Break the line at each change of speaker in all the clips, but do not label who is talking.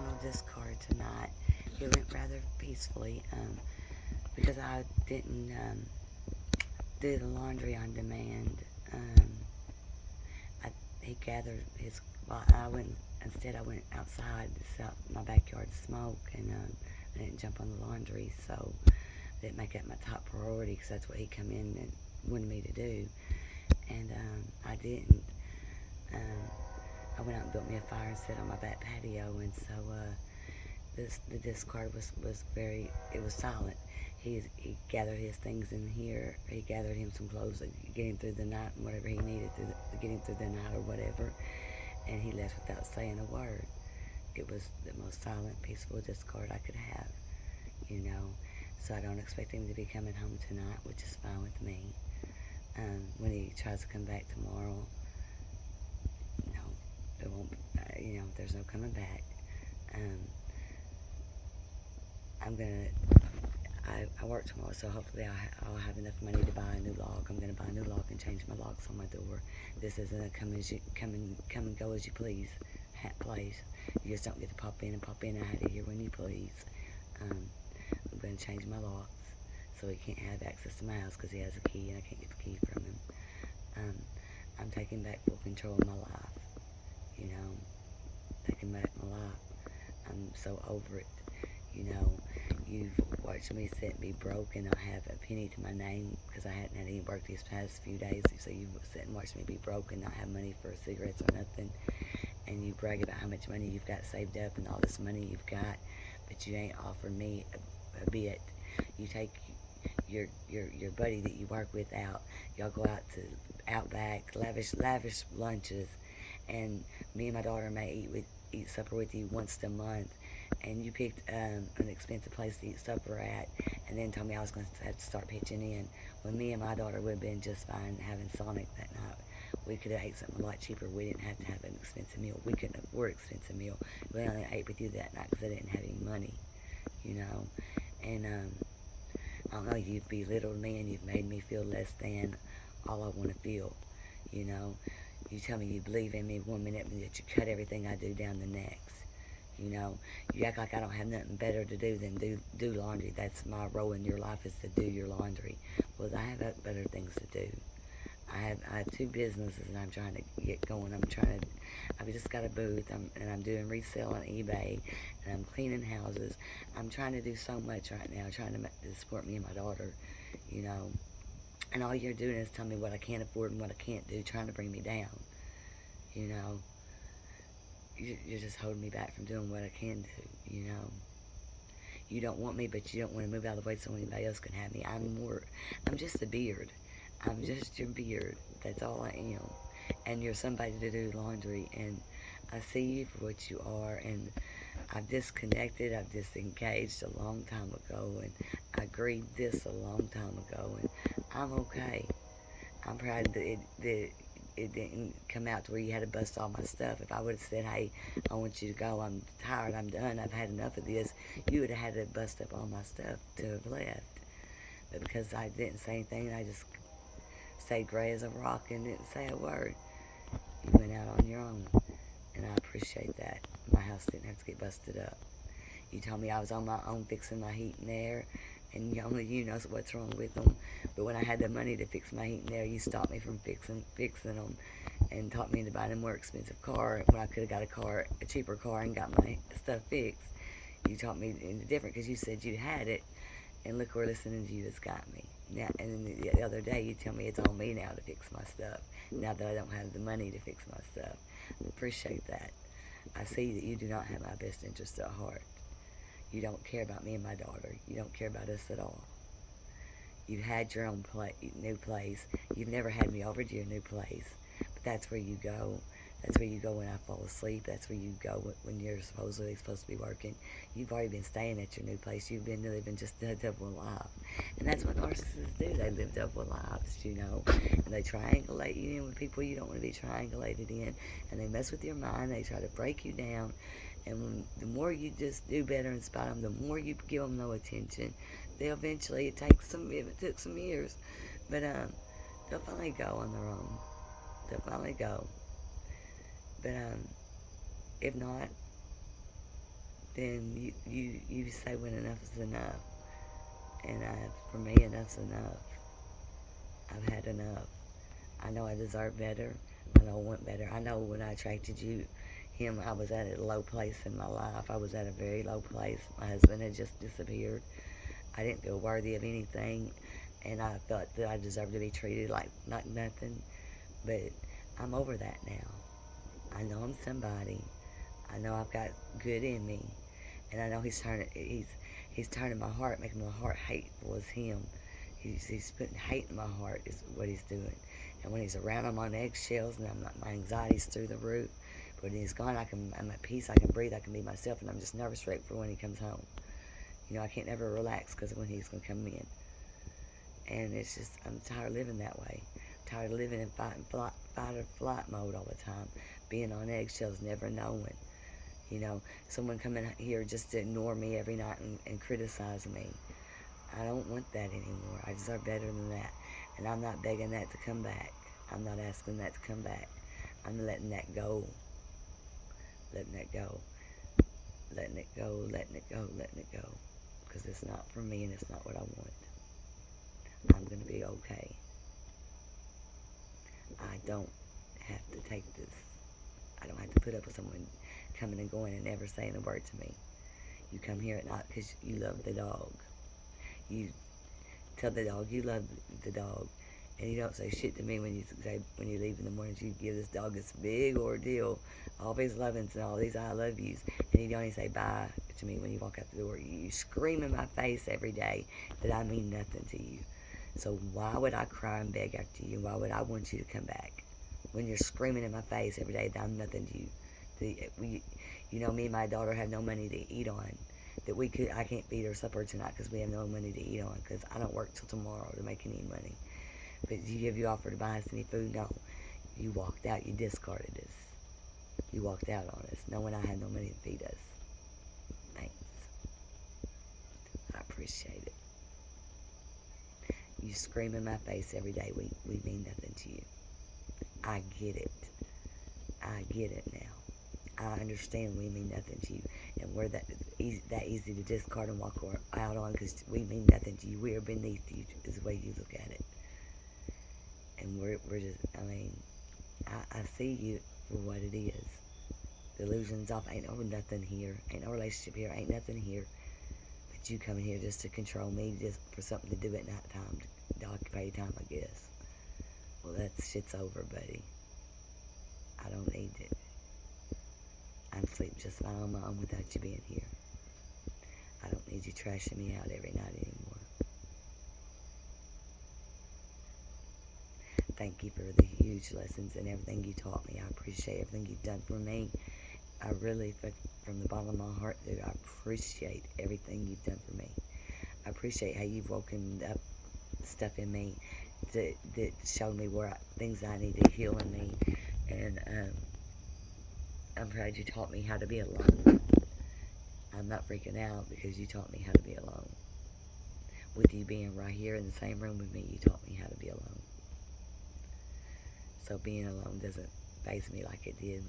final discard tonight. It went rather peacefully because I didn't do the laundry on demand. Um, I, he gathered his. Well, I went instead. I went outside to sell my backyard to smoke, and I didn't jump on the laundry, so I didn't make that my top priority because that's what he come in and wanted me to do, and I didn't. Um, I went out and built me a fire and sat on my back patio, and so the discard was very. It was silent. He gathered his things in here. He gathered him some clothes to get him through the night and whatever he needed to get him through the night or whatever, and he left without saying a word. It was the most silent, peaceful discard I could have, you know. So I don't expect him to be coming home tonight, which is fine with me. When he tries to come back tomorrow, no, it won't. There's no coming back. Um, I'm gonna. I work tomorrow, so hopefully I'll have enough money to buy a new lock. I'm gonna buy a new lock and change my locks on my door. This isn't a come and go as you please place. You just don't get to pop in and pop in and out of here when you please. Um, I'm gonna change my locks so he can't have access to my house because he has a key and I can't get the key from him. Um, I'm taking back full control of my life. You know, taking back my life. I'm so over it. You know, you've watched me sit and be broke and not have a penny to my name because I hadn't had any work these past few days. So you've sit and watched me be broke and not have money for cigarettes or nothing. And you brag about how much money you've got saved up and all this money you've got, but you ain't offered me a bit. You take your buddy that you work with out. Y'all go out to Outback, lavish lunches, and me and my daughter may eat supper with you once a month. And you picked an expensive place to eat supper at, and then told me I was going to have to start pitching in. When me and my daughter would have been just fine having Sonic that night. We could have ate something a lot cheaper. We didn't have to have an expensive meal. We couldn't afford an expensive meal. We only ate with you that night because I didn't have any money, you know. And I don't know, you've belittled me and you've made me feel less than all I want to feel, you know. You tell me you believe in me one minute and that you cut everything I do down the next. You know, you act like I don't have nothing better to do than do laundry. That's my role in your life, is to do your laundry. Well, I have better things to do. I have two businesses and I'm trying to get going. I've just got a booth and I'm doing resale on eBay and I'm cleaning houses. I'm trying to do so much right now, trying to support me and my daughter, you know. And all you're doing is telling me what I can't afford and what I can't do, trying to bring me down, you know. You're just holding me back from doing what I can do, you know. You don't want me, but you don't want to move out of the way so anybody else can have me. I'm just a beard. I'm just your beard. That's all I am. And you're somebody to do laundry, and I see you for what you are, and I've disconnected, I've disengaged a long time ago, and I grieved this a long time ago, and I'm okay. I'm proud that it didn't come out to where you had to bust all my stuff. If I would have said, hey, I want you to go, I'm tired, I'm done, I've had enough of this, you would have had to bust up all my stuff to have left. But because I didn't say anything, I just stayed gray as a rock and didn't say a word, you went out on your own. And I appreciate that. My house didn't have to get busted up. You told me I was on my own fixing my heat and air, and only you knows what's wrong with them. But when I had the money to fix my heat and air, you stopped me from fixing them, and taught me to buy a more expensive car when I could have got a cheaper car, and got my stuff fixed. You taught me different because you said you had it, and look where listening to you has got me. Now, and then the other day you tell me it's on me now to fix my stuff. Now that I don't have the money to fix my stuff, I appreciate that. I see that you do not have my best interest at heart. You don't care about me and my daughter. You don't care about us at all. You've had your own new place. You've never had me over to your new place. But that's where you go. That's where you go when I fall asleep. That's where you go when you're supposedly supposed to be working. You've already been staying at your new place. You've been living just a double life. And that's what narcissists do. They live double lives, you know. And they triangulate you in with people you don't want to be triangulated in. And they mess with your mind. They try to break you down. And the more you just do better in spite of them, the more you give them no attention, they'll eventually, it took some years, but they'll finally go on their own. They'll finally go. But if not, then you say when enough is enough. And for me, enough's enough. I've had enough. I know I deserve better. I know I want better. I know when I attracted him, I was at a low place in my life. I was at a very low place. My husband had just disappeared. I didn't feel worthy of anything, and I thought that I deserved to be treated like not nothing. But I'm over that now. I know I'm somebody. I know I've got good in me, and I know he's turning my heart, making my heart hateful as him. He's putting hate in my heart is what he's doing. And when he's around, I'm on eggshells, and my anxiety's through the roof. But when he's gone, I'm at peace. I can breathe. I can be myself, and I'm just nervous wreck for when he comes home. You know, I can't never relax because of when he's gonna come in. And it's just I'm tired of living that way. I'm tired of living in fight or flight mode all the time, being on eggshells, never knowing. You know, someone coming here just to ignore me every night and criticize me. I don't want that anymore. I deserve better than that. And I'm not begging that to come back. I'm not asking that to come back. I'm letting that go. Letting that go. Letting it go, letting it go, letting it go. Because it's not for me and it's not what I want. I'm going to be okay. I don't have to take this. I don't have to put up with someone coming and going and never saying a word to me. You come here at night because you love the dog. You tell the dog you love the dog, and you don't say shit to me when you leave in the mornings. You give this dog this big ordeal, all these lovings and all these I love yous, and you don't even say bye to me when you walk out the door. You scream in my face every day that I mean nothing to you. So why would I cry and beg after you? Why would I want you to come back when you're screaming in my face every day that I'm nothing to you? You know, me and my daughter have no money to eat on. I can't feed her supper tonight because we have no money to eat on because I don't work till tomorrow to make any money. But have you offered to buy us any food? No. You walked out. You discarded us. You walked out on us, knowing I had no money to feed us. Thanks. I appreciate it. You scream in my face every day. We mean nothing to you. I get it. I get it now. I understand we mean nothing to you, and we're that easy to discard and walk out on because we mean nothing to you. We are beneath you, is the way you look at it. And we're just, I mean, I see you for what it is. The illusion's off. Ain't no nothing here. Ain't no relationship here. Ain't nothing here. But you coming here just to control me, just for something to do at night time, to occupy time, I guess. Well, that shit's over, buddy. I don't need it. I'm sleeping just fine on my own without you being here. I don't need you trashing me out every night anymore. Thank you for the huge lessons and everything you taught me. I appreciate everything you've done for me. I really, from the bottom of my heart, dude, I appreciate everything you've done for me. I appreciate how you've woken up stuff in me that showed me things I need to heal in me. And I'm proud you taught me how to be alone. I'm not freaking out because you taught me how to be alone. With you being right here in the same room with me, you taught me how to be alone. So being alone doesn't faze me like it did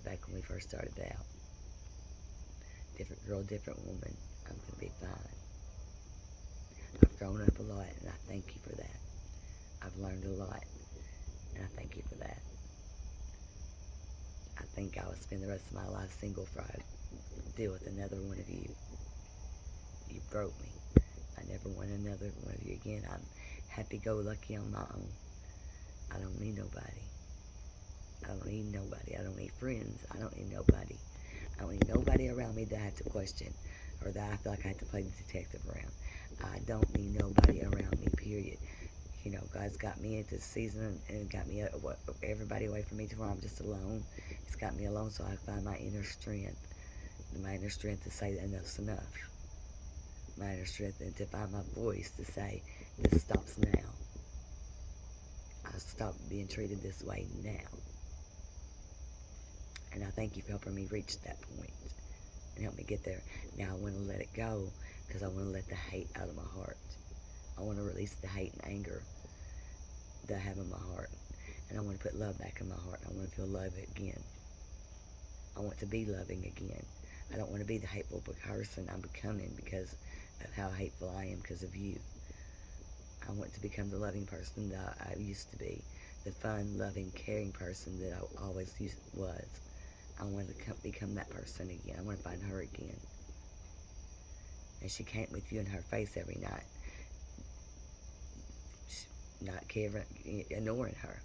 back when we first started out. Different girl, different woman. I'm going to be fine. I've grown up a lot, and I thank you for that. I've learned a lot, and I thank you for that. I think I will spend the rest of my life single before I deal with another one of you. You broke me. I never want another one of you again. I'm happy-go-lucky on my own. I don't need nobody. I don't need nobody. I don't need friends. I don't need nobody. I don't need nobody around me that I have to question or that I feel like I have to play the detective around. I don't need nobody around me, period. You know, God's got me at this season and got me everybody away from me to where I'm just alone. He's got me alone so I find my inner strength. My inner strength to say that enough's enough. My inner strength and to find my voice to say, this stops now. I stop being treated this way now. And I thank you for helping me reach that point and help me get there. Now I want to let it go because I want to let the hate out of my heart. I want to release the hate and anger that I have in my heart. And I want to put love back in my heart. I want to feel love again. I want to be loving again. I don't want to be the hateful person I'm becoming because of how hateful I am because of you. I want to become the loving person that I used to be, the fun, loving, caring person that I always was. I want to become that person again. I want to find her again. And she came with you in her face every night, not caring, ignoring her.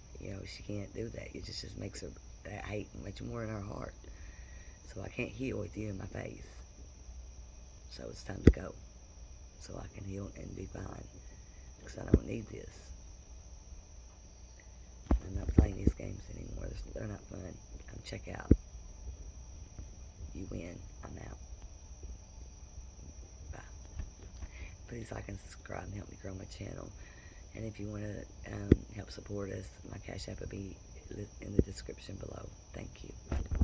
She can't do that. It just makes her that hate much more in her heart. So I can't heal with you in my face. So it's time to go, so I can heal and be fine. Because I don't need this. I'm not playing these games anymore. They're not fun. Check out. You win. I'm out. Bye. Please like and subscribe and help me grow my channel. And if you want to help support us, my Cash App will be in the description below. Thank you.